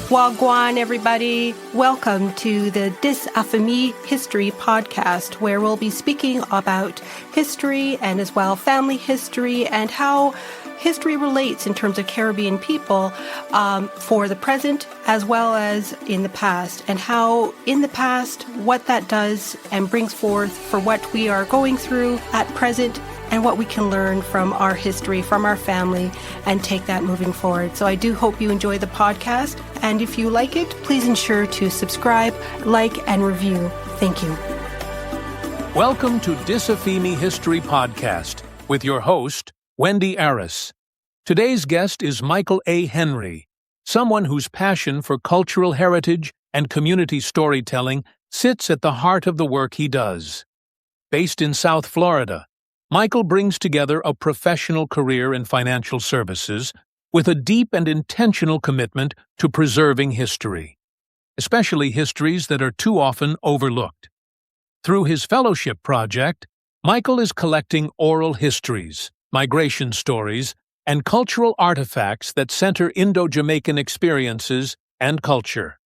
Wagwan, everybody. Welcome to the Dis Affamie History podcast, where we'll be speaking about history and as well family history and how history relates in terms of Caribbean people for the present as well as in the past, and how in the past, what that does and brings forth for what we are going through at present and what we can learn from our history, from our family, and take that moving forward. So I do hope you enjoy the podcast. And if you like it, please ensure to subscribe, like, and review. Thank you. Welcome to Dis Affamie History Podcast with your host, Wendy Aris. Today's guest is Michael A. Henry, someone whose passion for cultural heritage and community storytelling sits at the heart of the work he does. Based in South Florida, Michael brings together a professional career in financial services with a deep and intentional commitment to preserving history, especially histories that are too often overlooked. Through his fellowship project, Michael is collecting oral histories, migration stories, and cultural artifacts that center Indo-Jamaican experiences and culture.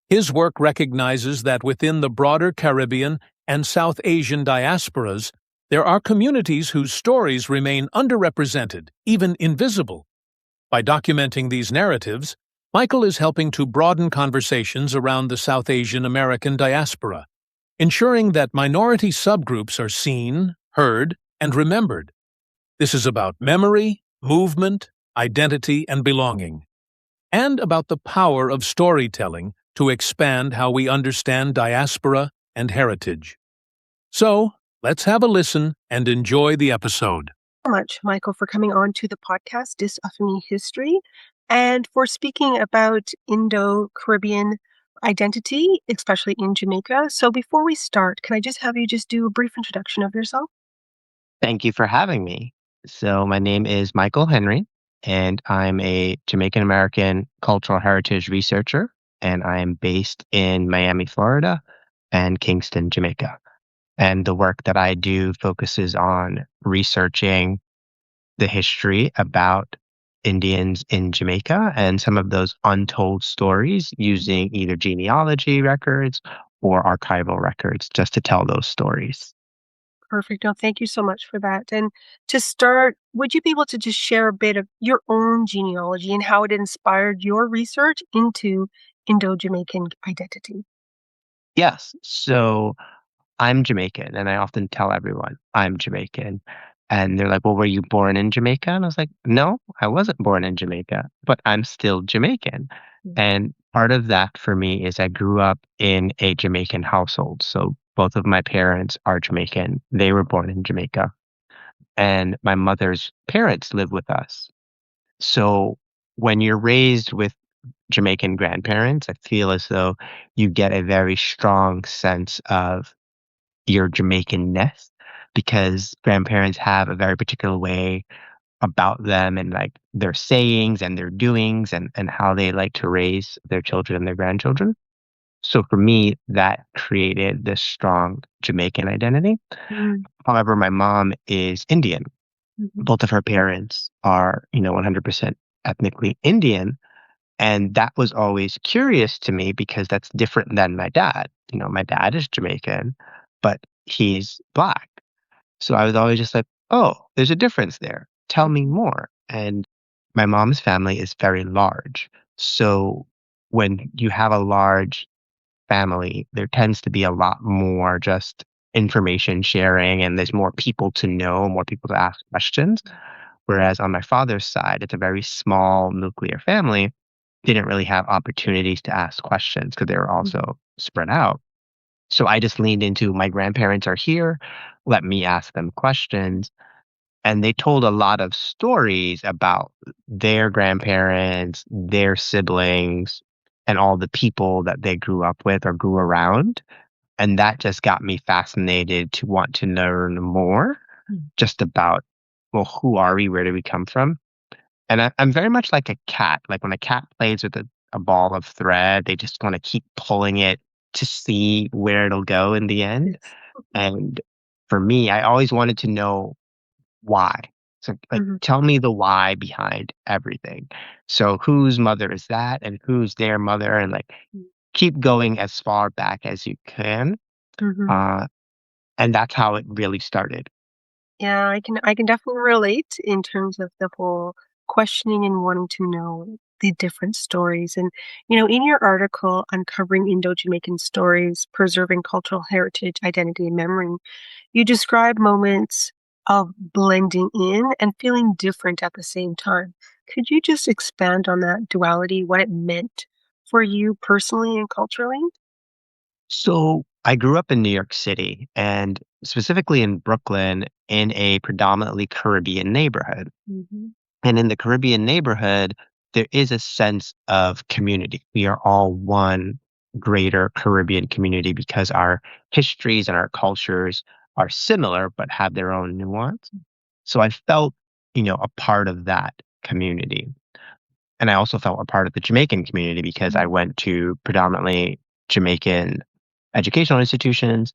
His work recognizes that within the broader Caribbean and South Asian diasporas, there are communities whose stories remain underrepresented, even invisible. By documenting these narratives, Michael is helping to broaden conversations around the South Asian American diaspora, ensuring that minority subgroups are seen, heard, and remembered. This is about memory, movement, identity, and belonging, and about the power of storytelling to expand how we understand diaspora and heritage. So, let's have a listen and enjoy the episode. So much, Michael, for coming on to the podcast, Dis Affamie History, and for speaking about Indo-Caribbean identity, especially in Jamaica. So before we start, can I just have you just do a brief introduction of yourself? Thank you for having me. So, my name is Michael Henry, and I'm a Jamaican American cultural heritage researcher, and I am based in Miami, Florida, and Kingston, Jamaica. And the work that I do focuses on researching the history about Indians in Jamaica and some of those untold stories using either genealogy records or archival records just to tell those stories. Perfect. No, thank you so much for that. And to start, would you be able to just share a bit of your own genealogy and how it inspired your research into Indo-Jamaican identity? Yes. So, I'm Jamaican, and I often tell everyone I'm Jamaican. And they're like, well, were you born in Jamaica? And I was like, no, I wasn't born in Jamaica, but I'm still Jamaican. Mm. And part of that for me is I grew up in a Jamaican household. So both of my parents are Jamaican. They were born in Jamaica. And my mother's parents live with us. So when you're raised with Jamaican grandparents, I feel as though you get a very strong sense of your Jamaican-ness because grandparents have a very particular way about them and like their sayings and their doings and how they like to raise their children and their grandchildren. So for me, that created this strong Jamaican identity. Mm. However, my mom is Indian. Mhm. Both of her parents are, 100% ethnically Indian. And that was always curious to me because that's different than my dad. My dad is Jamaican, but he's Black. So I was always just like, oh, there's a difference there. Tell me more. And my mom's family is very large. So when you have a large family, there tends to be a lot more just information sharing and there's more people to know, more people to ask questions. Whereas on my father's side, it's a very small nuclear family. Didn't really have opportunities to ask questions because they were also spread out. So I just leaned into my grandparents are here. Let me ask them questions. And they told a lot of stories about their grandparents, their siblings, and all the people that they grew up with or grew around. And that just got me fascinated to want to learn more just about, well, who are we? Where do we come from? And I'm very much like a cat. Like when a cat plays with a ball of thread, they just want to keep pulling it to see where it'll go in the end. And for me, I always wanted to know why. So, like, Hmm. tell me the why behind everything. So, whose mother is that, and who's their mother, and like, keep going as far back as you can. Hmm. Uh, and that's how it really started. Yeah, I can definitely relate in terms of the whole questioning and wanting to know the different stories. And, in your article, Uncovering Indo-Jamaican Stories, Preserving Cultural Heritage, Identity, and Memory, you describe moments of blending in and feeling different at the same time. Could you just expand on that duality, what it meant for you personally and culturally? So, I grew up in New York City, and specifically in Brooklyn, in a predominantly Caribbean neighborhood. Hmm. And in the Caribbean neighborhood, there is a sense of community. We are all one greater Caribbean community because our histories and our cultures are similar but have their own nuance. So I felt, a part of that community. And I also felt a part of the Jamaican community because I went to predominantly Jamaican educational institutions,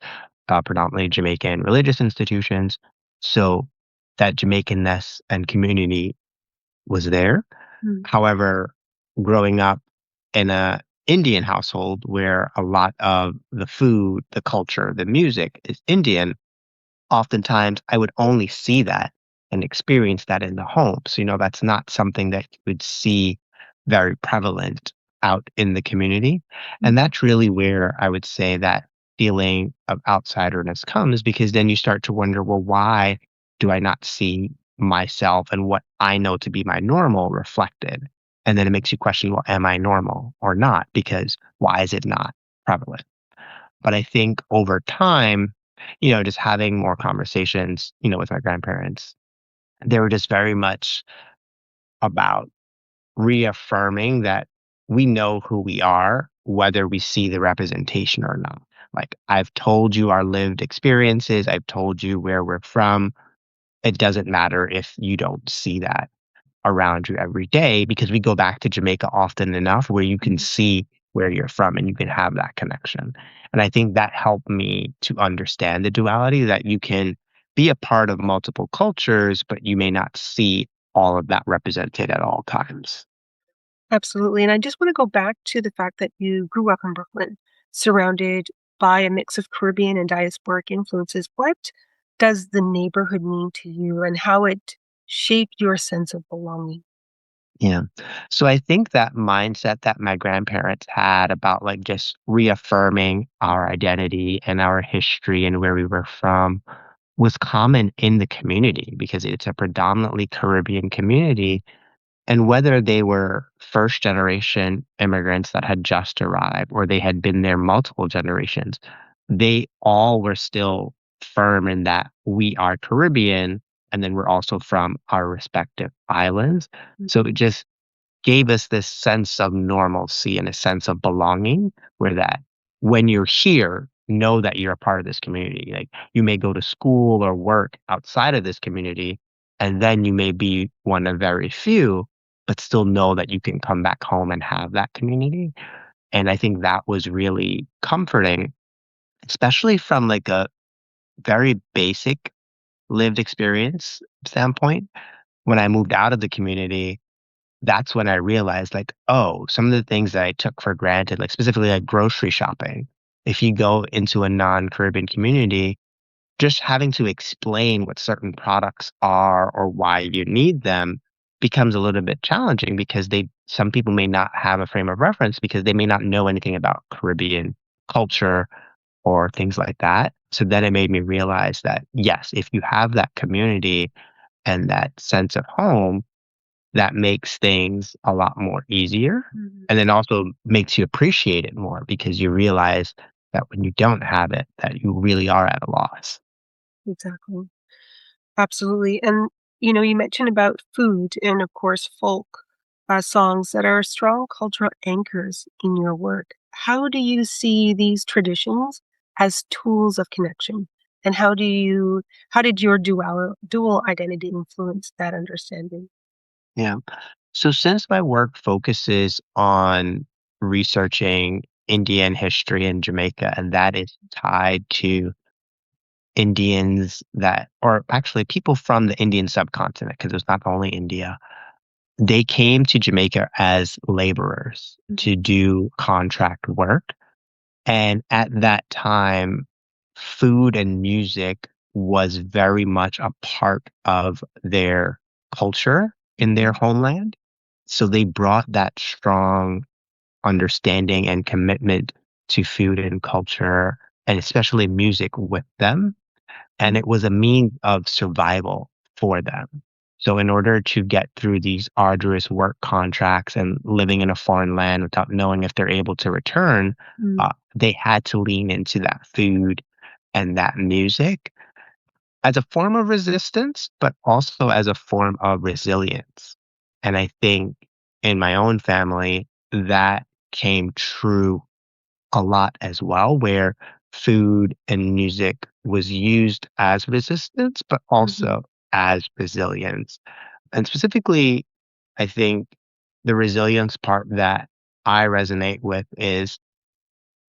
predominantly Jamaican religious institutions. So that Jamaicanness and community was there. Mm-hmm. However, growing up in a Indian household where a lot of the food, the culture, the music is Indian, oftentimes I would only see that and experience that in the home. So, that's not something that you would see very prevalent out in the community. And that's really where I would say that feeling of outsiderness comes, because then you start to wonder, well, why do I not see myself and what I know to be my normal reflected? And then it makes you question, well, am I normal or not? Because why is it not prevalent? But I think over time, just having more conversations, with my grandparents, they were just very much about reaffirming that we know who we are, whether we see the representation or not. Like, I've told you our lived experiences, I've told you where we're from. It doesn't matter if you don't see that around you every day, because we go back to Jamaica often enough where you can see where you're from and you can have that connection. And I think that helped me to understand the duality, that you can be a part of multiple cultures, but you may not see all of that represented at all times. Absolutely. And I just want to go back to the fact that you grew up in Brooklyn, surrounded by a mix of Caribbean and diasporic influences. What does the neighborhood mean to you and how it shaped your sense of belonging? Yeah. So I think that mindset that my grandparents had about like just reaffirming our identity and our history and where we were from was common in the community because it's a predominantly Caribbean community. And whether they were first generation immigrants that had just arrived or they had been there multiple generations, they all were still firm in that we are Caribbean and then we're also from our respective islands. So it just gave us this sense of normalcy and a sense of belonging, where that when you're here, know that you're a part of this community. Like, you may go to school or work outside of this community, and then you may be one of very few, but still know that you can come back home and have that community. And I think that was really comforting, especially from like a very basic lived experience standpoint. When I moved out of the community, that's when I realized, like, oh, some of the things that I took for granted, like specifically like grocery shopping. If you go into a non-Caribbean community, just having to explain what certain products are or why you need them becomes a little bit challenging, because some people may not have a frame of reference because they may not know anything about Caribbean culture or things like that. So then it made me realize that yes, if you have that community and that sense of home, that makes things a lot more easier, Mhm. and then also makes you appreciate it more because you realize that when you don't have it, that you really are at a loss. Exactly. Absolutely. And, you mentioned about food and, of course, folk songs that are strong cultural anchors in your work. How do you see these traditions as tools of connection? And how did your dual identity influence that understanding? Yeah. So since my work focuses on researching Indian history in Jamaica, and that is tied to Indians that, or actually people from the Indian subcontinent, because it was not only India, they came to Jamaica as laborers to do contract work. And at that time, food and music was very much a part of their culture in their homeland. So they brought that strong understanding and commitment to food and culture, and especially music with them. And it was a means of survival for them. So, in order to get through these arduous work contracts and living in a foreign land without knowing if they're able to return, they had to lean into that food and that music as a form of resistance, but also as a form of resilience. And I think in my own family, that came true a lot as well, where food and music was used as resistance, but also as resilience. And specifically, I think the resilience part that I resonate with is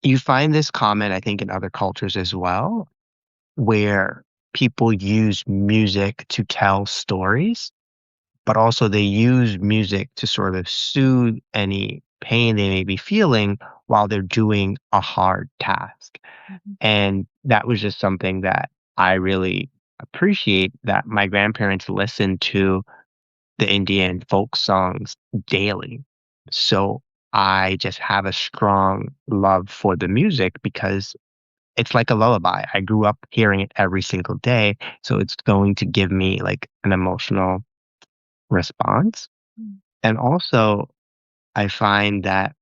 you find this common, I think, in other cultures as well, where people use music to tell stories, but also they use music to sort of soothe any pain they may be feeling while they're doing a hard task. And that was just something that I really appreciate, that my grandparents listened to the Indian folk songs daily. So I just have a strong love for the music because it's like a lullaby. I grew up hearing it every single day. So it's going to give me like an emotional response. And also, I find that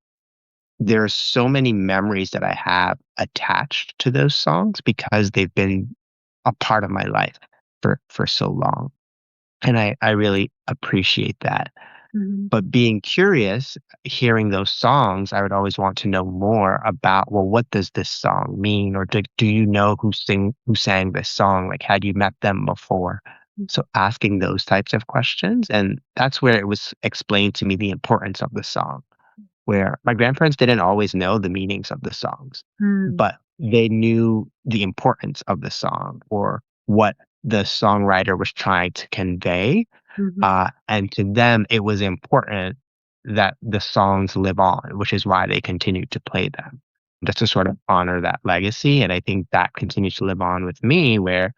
there are so many memories that I have attached to those songs because they've been a part of my life for so long. And I really appreciate that. But being curious, hearing those songs, I would always want to know more about, well, what does this song mean? Or do you know who sang this song? Like, had you met them before? So asking those types of questions. And that's where it was explained to me the importance of the song, where my grandparents didn't always know the meanings of the songs, but they knew the importance of the song or what the songwriter was trying to convey. And to them, it was important that the songs live on, which is why they continued to play them, just to sort of honor that legacy. And I think that continues to live on with me, where,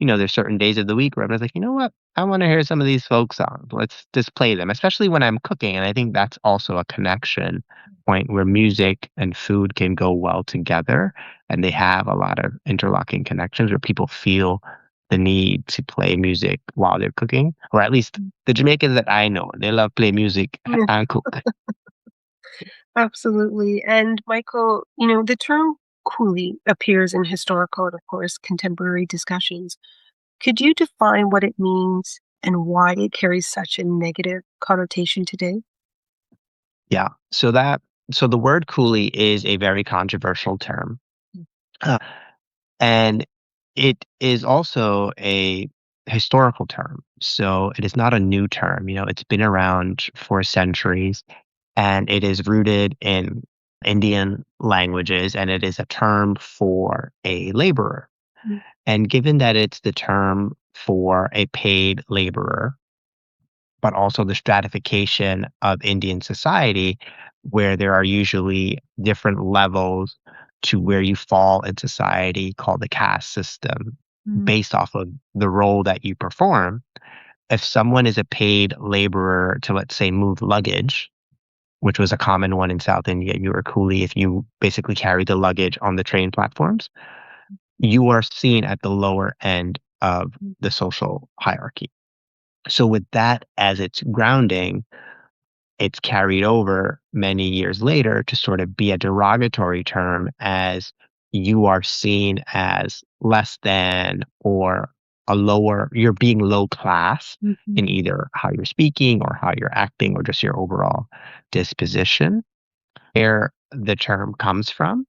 there's certain days of the week where I was like, you know what? I want to hear some of these folk songs. Let's just play them, especially when I'm cooking. And I think that's also a connection point where music and food can go well together. And they have a lot of interlocking connections where people feel the need to play music while they're cooking, or at least the Jamaicans that I know, they love play music Yeah, and cook. absolutely. And Michael, the term coolie appears in historical and, of course, contemporary discussions. Could you define what it means and why it carries such a negative connotation today? Yeah. So the word coolie is a very controversial term. Uh, and it is also a historical term. So it is not a new term. It's been around for centuries, and it is rooted in Indian languages, and it is a term for a laborer. And given that it's the term for a paid laborer, but also the stratification of Indian society, where there are usually different levels to where you fall in society, called the caste system, based off of the role that you perform. If someone is a paid laborer to, let's say, move luggage, which was a common one in South India, you were a coolie if you basically carried the luggage on the train platforms, you are seen at the lower end of the social hierarchy. So, with that as its grounding, it's carried over many years later to sort of be a derogatory term, as you are seen as less than, or you're being low class in either how you're speaking or how you're acting or just your overall disposition, where the term comes from.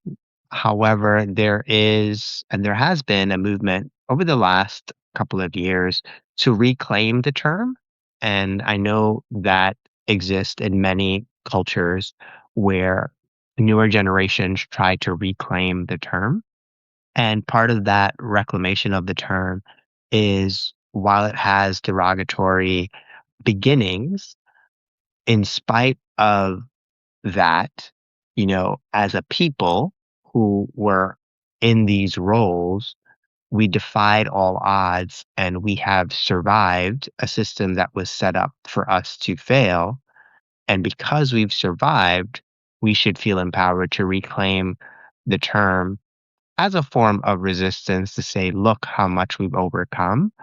However, there is and there has been a movement over the last couple of years to reclaim the term. And I know that exists in many cultures where newer generations try to reclaim the term. And part of that reclamation of the term is while it has derogatory beginnings, in spite of that, as a people who were in these roles, we defied all odds and we have survived a system that was set up for us to fail. And because we've survived, we should feel empowered to reclaim the term as a form of resistance to say, look how much we've overcome.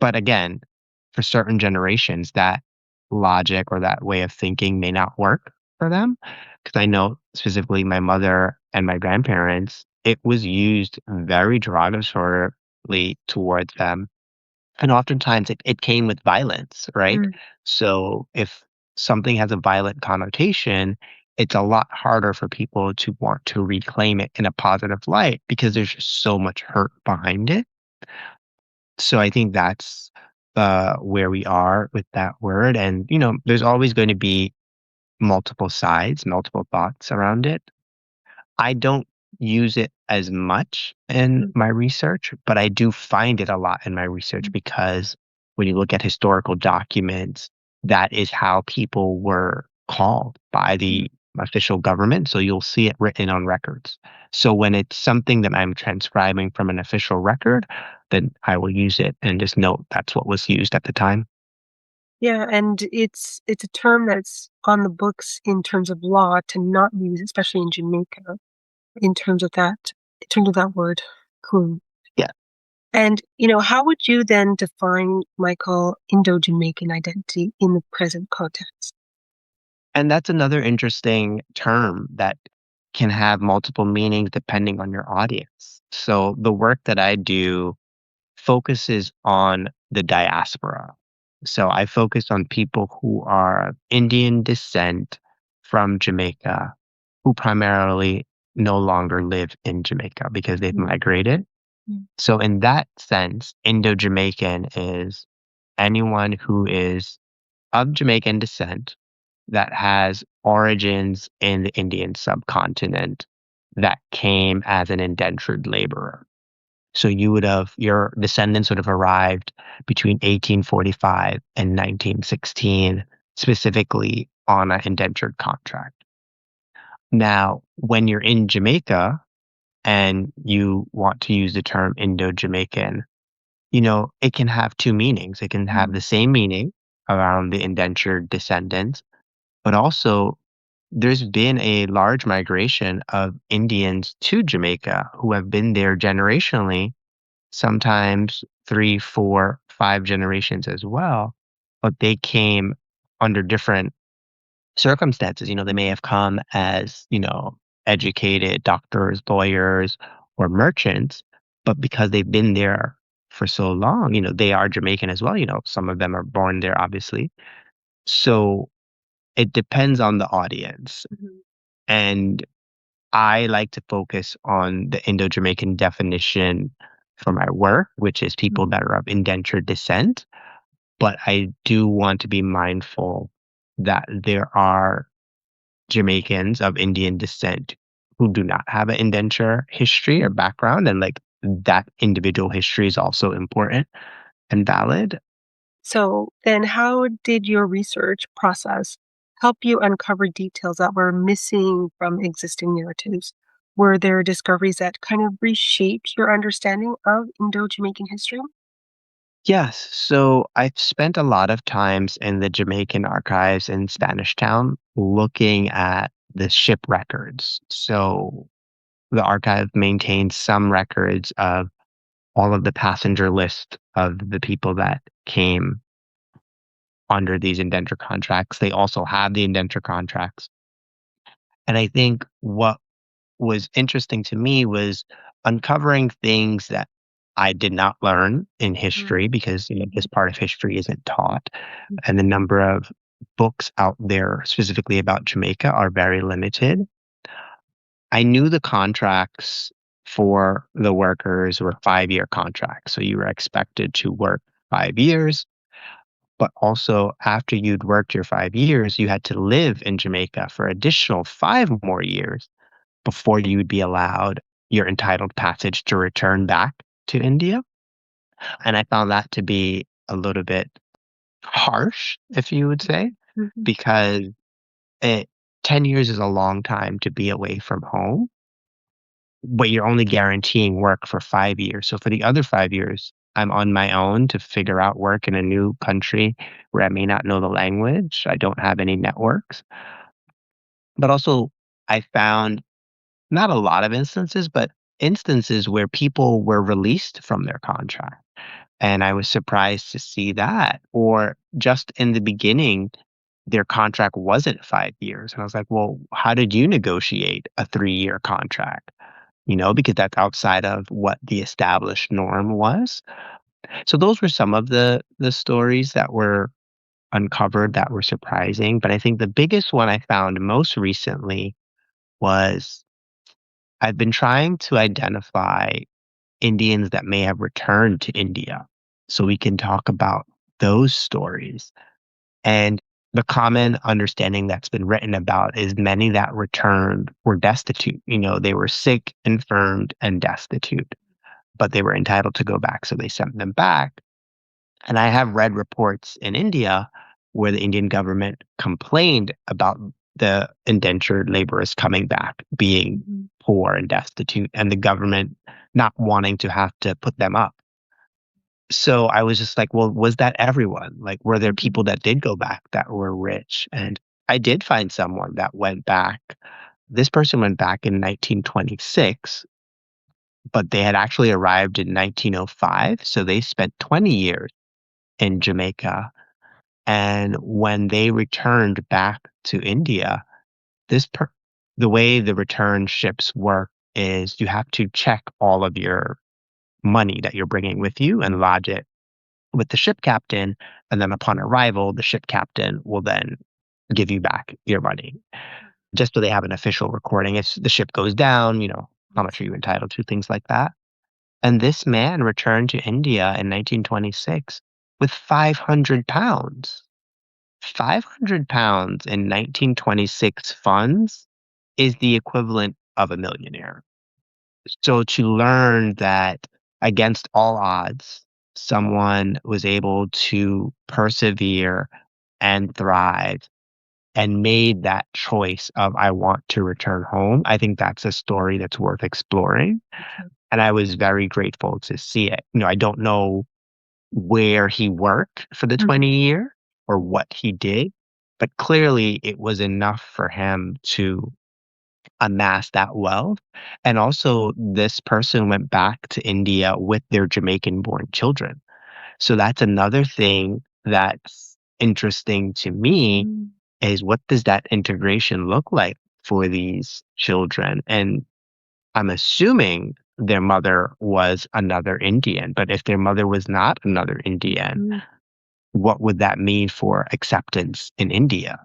But again, for certain generations, that logic or that way of thinking may not work for them. Because I know specifically my mother and my grandparents, it was used very derogatorily towards them. And oftentimes it came with violence, right? Mm. So if something has a violent connotation, it's a lot harder for people to want to reclaim it in a positive light because there's just so much hurt behind it. So I think that's where we are with that word. And, there's always going to be multiple sides, multiple thoughts around it. I don't use it as much in Mm. my research, but I do find it a lot in my research because when you look at historical documents, that is how people were called by Mm. the official government. So you'll see it written on records. So when it's something that I'm transcribing from an official record, then I will use it and just note that's what was used at the time. Yeah, and it's a term that's on the books in terms of law to not use, especially in Jamaica, in terms of that word, coon. Yeah. And how would you then define, Michael, Indo-Jamaican identity in the present context? And that's another interesting term that can have multiple meanings depending on your audience. So the work that I do focuses on the diaspora. So I focus on people who are of Indian descent from Jamaica, who primarily no longer live in Jamaica because they've Mm. migrated. Mm. So in that sense, Indo-Jamaican is anyone who is of Jamaican descent that has origins in the Indian subcontinent that came as an indentured laborer. So your descendants would have arrived between 1845 and 1916, specifically on an indentured contract. Now, when you're in Jamaica and you want to use the term Indo-Jamaican, it can have two meanings. It can have Mm. the same meaning around the indentured descendants, but also there's been a large migration of Indians to Jamaica who have been there generationally, sometimes three, four, five generations as well. But they came under different circumstances. They may have come as, educated doctors, lawyers, or merchants, but because they've been there for so long, they are Jamaican as well. Some of them are born there, obviously. So it depends on the audience. Mhm. And I like to focus on the Indo-Jamaican definition for my work, which is people Mm. that are of indentured descent. But I do want to be mindful that there are Jamaicans of Indian descent who do not have an indenture history or background, and like that individual history is also important and valid. So then how did your research process help you uncover details that were missing from existing narratives? Were there discoveries that kind of reshaped your understanding of Indo-Jamaican history? Yes, so I've spent a lot of times in the Jamaican archives in Spanish Town looking at the ship records. So the archive maintains some records of all of the passenger list of the people that came under these indenture contracts. They also have the indenture contracts. And I think what was interesting to me was uncovering things that I did not learn in Mm. history because this part of history isn't taught, and the number of books out there specifically about Jamaica are very limited. I knew the contracts for the workers were 5-year contracts, so you were expected to work 5 years. But also, after you'd worked your 5 years, you had to live in Jamaica for additional 5 more years before you would be allowed you're entitled passage to return back to India. And I found that to be a little bit harsh, if you would say, Mhm. because it 10 years is a long time to be away from home, but you're only guaranteeing work for 5 years. So for the other 5 years, I'm on my own to figure out work in a new country where I may not know the language. I don't have any networks. But also, I found not a lot of instances, but instances where people were released from their contract. And I was surprised to see that. Or just in the beginning, their contract wasn't 5 years. And I was like, well, how did you negotiate a 3-year contract? Because that's outside of what the established norm was. So those were some of the stories that were uncovered that were surprising. But I think the biggest one I found most recently was I've been trying to identify Indians that may have returned to India so we can talk about those stories. And the common understanding that's been written about is many that returned were destitute. They were sick, infirmed, and destitute, but they were entitled to go back, so they sent them back. And I have read reports in India where the Indian government complained about the indentured laborers coming back being Mhm. poor and destitute, and the government not wanting to have to put them up. So I was just like, well, was that everyone? Like, were there Mhm. people that did go back that were rich? And I did find someone that went back. This person went back in 1926, but they had actually arrived in 1905. So they spent 20 years in Jamaica. And when they returned back to India, this per- the way the return ships work is you have to check all of your money that you're bringing with you and lodge it with the ship captain. And then upon arrival, the ship captain will then give you back your money just so they have an official recording. If the ship goes down, how much are you entitled to, things like that. And this man returned to India in 1926 with 500 pounds. 500 pounds in 1926 funds is the equivalent of a millionaire. So to learn that against all odds, someone was able to persevere and thrive and made that choice of, I want to return home. I think that's a story that's worth exploring. And I was very grateful to see it. I don't know where he worked for the Mhm. 20 year or what he did, but clearly it was enough for him to amass that wealth. And also, this person went back to India with their Jamaican born children. So that's another thing that's interesting to me Mhm. is what does that integration look like for these children? And I'm assuming their mother was another Indian, but if their mother was not another Indian, Mhm. what would that mean for acceptance in India?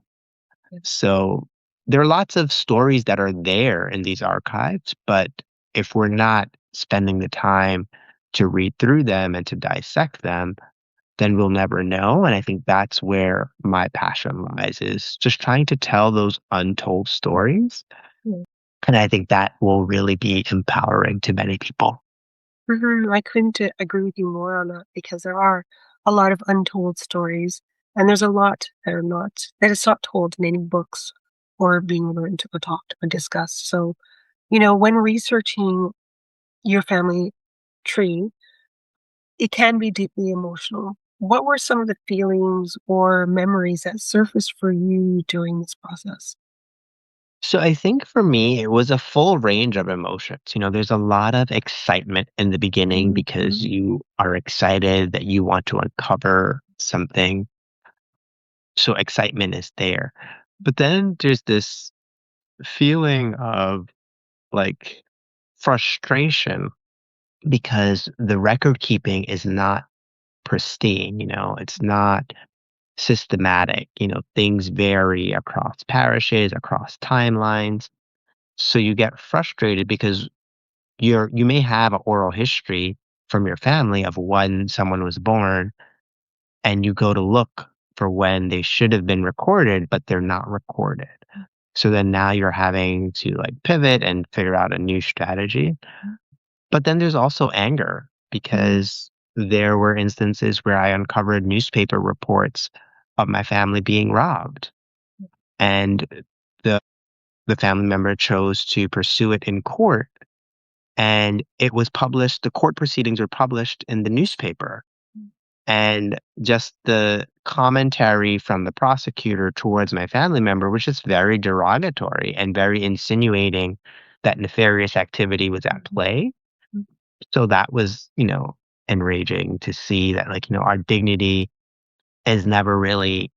So there are lots of stories that are there in these archives, but if we're not spending the time to read through them and to dissect them, then we'll never know. And I think that's where my passion lies, is just trying to tell those untold stories. Mhm. And I think that will really be empowering to many people. I couldn't agree with you more on that because there are a lot of untold stories, and there's a lot that is not told in any books or being learned or talked or discussed. So, when researching your family tree, it can be deeply emotional. What were some of the feelings or memories that surfaced for you during this process? So I think for me, it was a full range of emotions. There's a lot of excitement in the beginning because Mhm. you are excited that you want to uncover something. So excitement is there. But then there's this feeling of like frustration because the record keeping is not pristine, it's not systematic. Things vary across parishes, across timelines. So you get frustrated because you may have an oral history from your family of when someone was born, and you go to look for when they should have been recorded, but they're not recorded. So then now you're having to like pivot and figure out a new strategy. But then there's also anger because there were instances where I uncovered newspaper reports of my family being robbed. And the the family member chose to pursue it in court, and it was published, the court proceedings were published in the newspaper. And just the commentary from the prosecutor towards my family member was just very derogatory and very insinuating that nefarious activity was at play. So that was, enraging to see that, like, our dignity is never really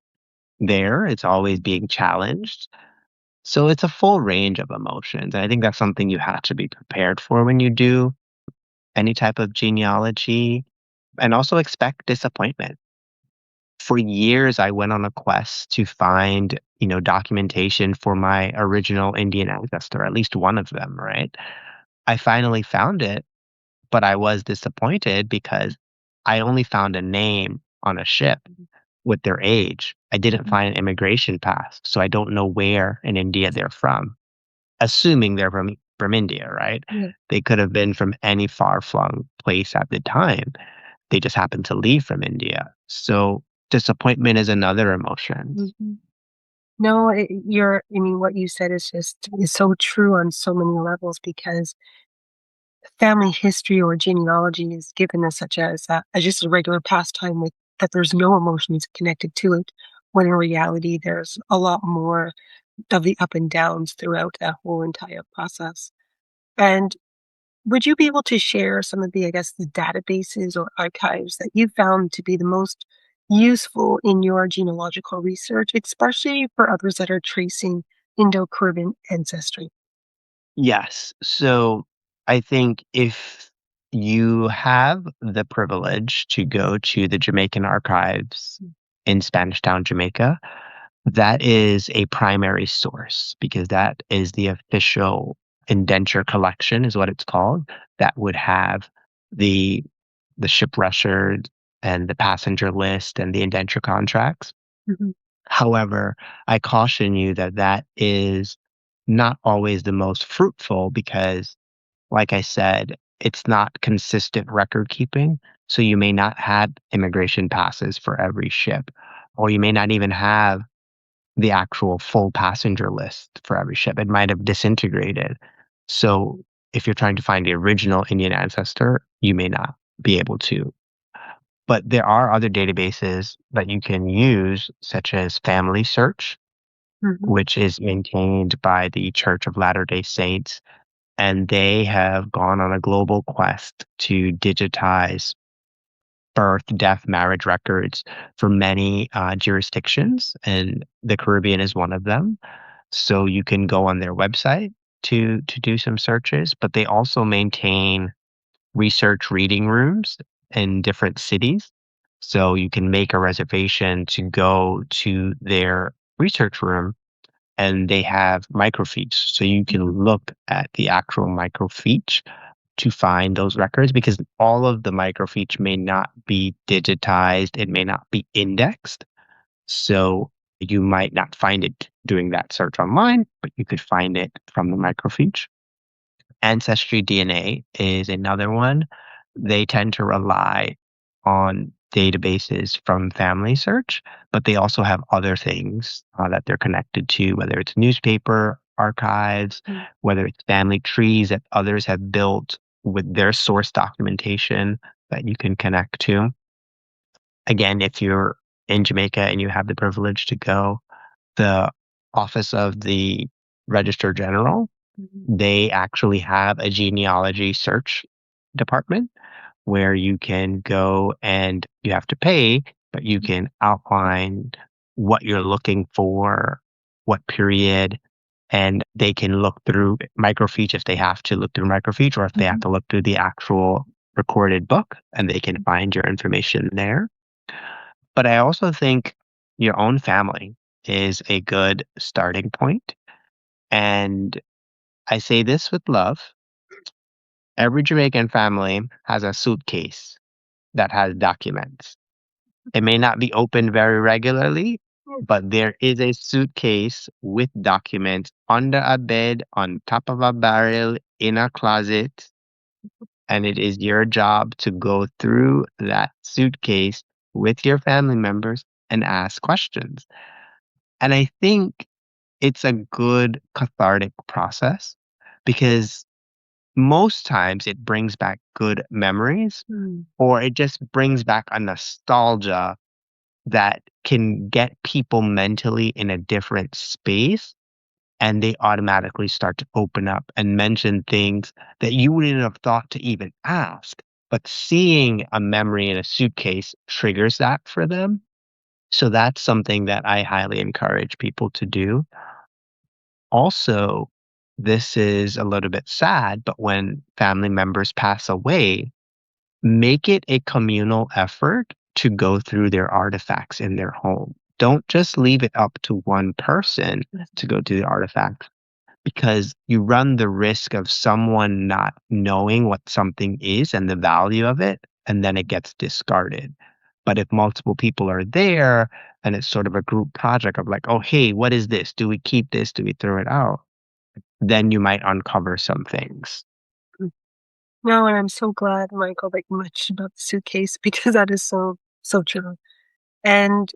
there. It's always being challenged. So it's a full range of emotions. And I think that's something you have to be prepared for when you do any type of genealogy, and also expect disappointment. For years, I went on a quest to find, documentation for my original Indian ancestor, at least one of them, right? I finally found it, but I was disappointed because I only found a name on a ship with their age. I didn't find an immigration pass, so I don't know where in India they're from, assuming they're from India, right? They could have been from any far-flung place at the time. They just happened to leave from India. So disappointment is another emotion. No, I mean, what you said is so true on so many levels because family history or genealogy is given as such as just a regular pastime with that there's no emotions connected to it, when in reality there's a lot more of the up and downs throughout that whole entire process. And would you be able to share some of the, I guess, the databases or archives that you found to be the most useful in your genealogical research, especially for others that are tracing Indo-Caribbean ancestry? Yes. So I think if you have the privilege to go to the Jamaican archives in Spanish Town, Jamaica, that is a primary source because that is the official indenture collection, is what it's called, that would have the ship record and the passenger list and the indenture contracts. Mhm. However, I caution you that that is not always the most fruitful because, like I said, it's not consistent record keeping. So you may not have immigration passes for every ship, or you may not even have the actual full passenger list for every ship. It might have disintegrated. So if you're trying to find the original Indian ancestor, you may not be able to. But there are other databases that you can use, such as Family Search, Mhm. which is maintained by the Church of Latter-day Saints. And they have gone on a global quest to digitize birth, death, marriage records for many jurisdictions, and the Caribbean is one of them. So you can go on their website to do some searches, but they also maintain research reading rooms in different cities. So you can make a reservation to go to their research room, and they have microfiche. So you can look at the actual microfiche to find those records because all of the microfiche may not be digitized, it may not be indexed. So you might not find it doing that search online, but you could find it from the microfiche. Ancestry DNA is another one. They tend to rely on databases from Family Search, but they also have other things that they're connected to, whether it's newspaper archives, whether it's family trees that others have built with their source documentation that you can connect to. Again, if you're in Jamaica and you have the privilege to go, the Office of the Registrar General, they actually have a genealogy search department where you can go and you have to pay, but you can outline what you're looking for, what period, and they can look through microfiche if they have to look through microfiche, or if they have to look through the actual recorded book, and they can find your information there. But I also think your own family is a good starting point. And I say this with love. Every Jamaican family has a suitcase that has documents. It may not be opened very regularly, but there is a suitcase with documents under a bed, on top of a barrel, in a closet, and it is your job to go through that suitcase with your family members and ask questions. And I think it's a good cathartic process because most times it brings back good memories, or it just brings back a nostalgia that can get people mentally in a different space, and they automatically start to open up and mention things that you wouldn't have thought to even ask. But seeing a memory in a suitcase triggers that for them. So that's something that I highly encourage people to do. Also, this is a little bit sad, but when family members pass away, make it a communal effort to go through their artifacts in their home. Don't just leave it up to one person to go to the artifacts, because you run the risk of someone not knowing what something is and the value of it, and then it gets discarded. But if multiple people are there and it's sort of a group project of like, oh, hey, what is this? Do we keep this? Do we throw it out? Then you might uncover some things. No, and I'm so glad, Michael, that you mentioned about the suitcase because that is so true. And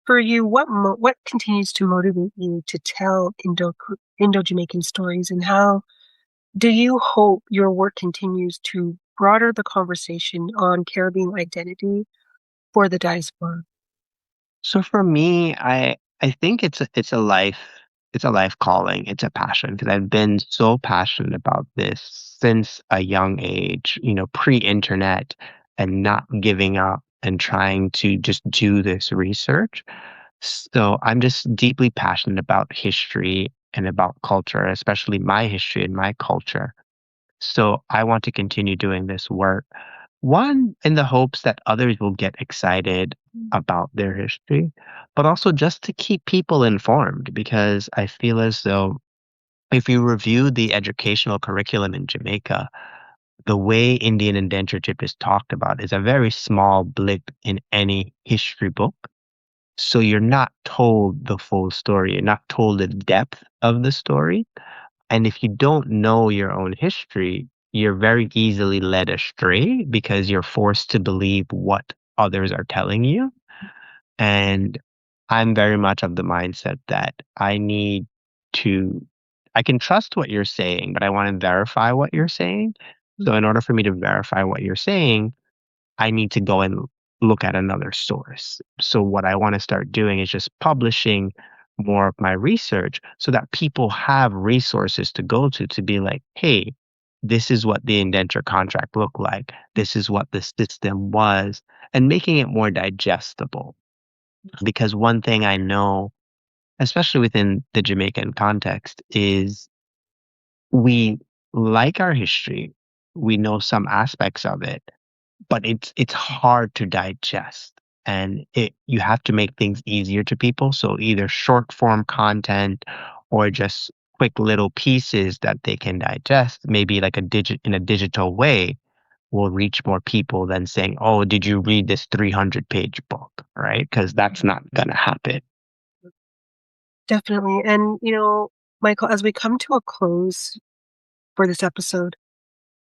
for you, what continues to motivate you to tell Indo-Jamaican stories, and how do you hope your work continues to broaden the conversation on Caribbean identity for the diaspora? So for me, I think it's a life calling. It's a passion because I've been so passionate about this since a young age, pre-internet, and not giving up and trying to just do this research. So I'm just deeply passionate about history and about culture, especially my history and my culture. So I want to continue doing this work. One, in the hopes that others will get excited about their history, but also just to keep people informed, because I feel as though if you review the educational curriculum in Jamaica, the way Indian indentureship is talked about is a very small blip in any history book. So you're not told the full story. You're not told the depth of the story. And if you don't know your own history, you're very easily led astray because you're forced to believe what others are telling you. And I'm very much of the mindset that to, I can trust what you're saying, but I want to verify what you're saying. So, in order for me to verify what you're saying, I need to go and look at another source. So what I want to start doing is just publishing more of my research so that people have resources to go to be like, hey, this is what the indenture contract looked like. This is what the system was, and making it more digestible. Because one thing I know, especially within the Jamaican context, is we like our history. We know some aspects of it, but it's hard to digest, and it you have to make things easier to people, so either short form content or just quick little pieces that they can digest, maybe like a digital way, will reach more people than saying, oh, did you read this 300-page book, right? Because that's not gonna happen. Definitely. And, Michael, as we come to a close for this episode,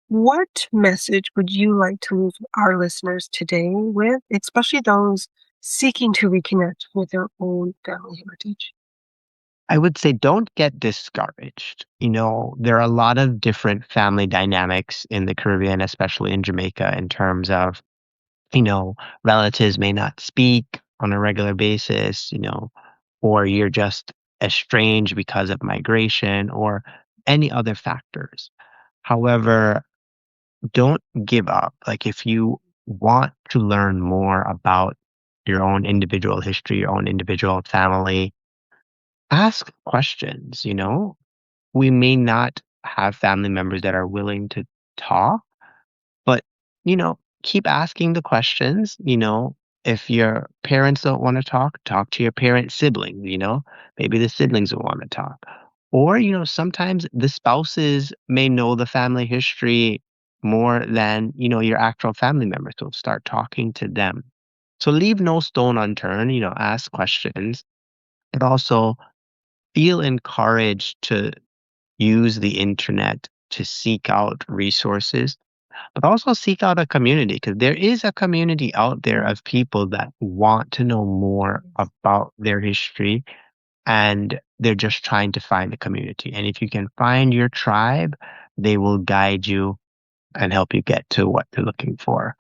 what message would you like to leave our listeners today with, especially those seeking to reconnect with their own family heritage? I would say don't get discouraged. There are a lot of different family dynamics in the Caribbean, especially in Jamaica, in terms of, you know, relatives may not speak on a regular basis, or you're just estranged because of migration or any other factors. However, don't give up. Like, if you want to learn more about your own individual history, your own individual family, ask questions. We may not have family members that are willing to talk, but, keep asking the questions. If your parents don't want to talk to your parent siblings. Maybe the siblings will want to talk. Or, sometimes the spouses may know the family history more than, your actual family members. So start talking to them. So leave no stone unturned, ask questions. but also feel encouraged to use the internet to seek out resources, but also seek out a community because there is a community out there of people that want to know more about their history and they're just trying to find a community. And if you can find your tribe, they will guide you and help you get to what they're looking for.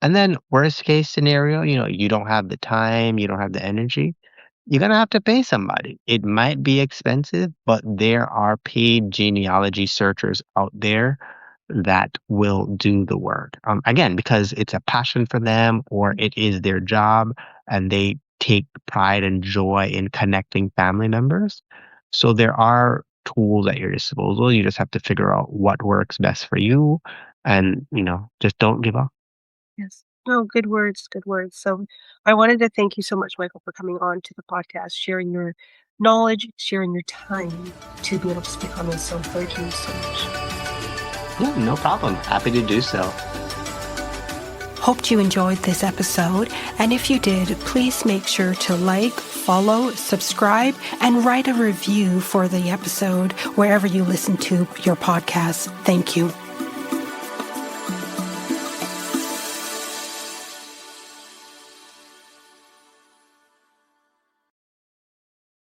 And then worst case scenario, you don't have the time, you don't have the energy, you're gonna have to pay somebody. It might be expensive, but there are paid genealogy searchers out there that will do the work. Again, because it's a passion for them or it is their job and they take pride and joy in connecting family members. So there are tools at your disposal. You just have to figure out what works best for you and, just don't give up. Yes. Oh, good words, good words. So I wanted to thank you so much, Michael, for coming on to the podcast, sharing your knowledge, sharing your time to be able to speak on this. So thank you so much. Yeah, no problem. Happy to do so. Hoped you enjoyed this episode, and if you did, please make sure to like, follow, subscribe, and write a review for the episode wherever you listen to your podcast. Thank you.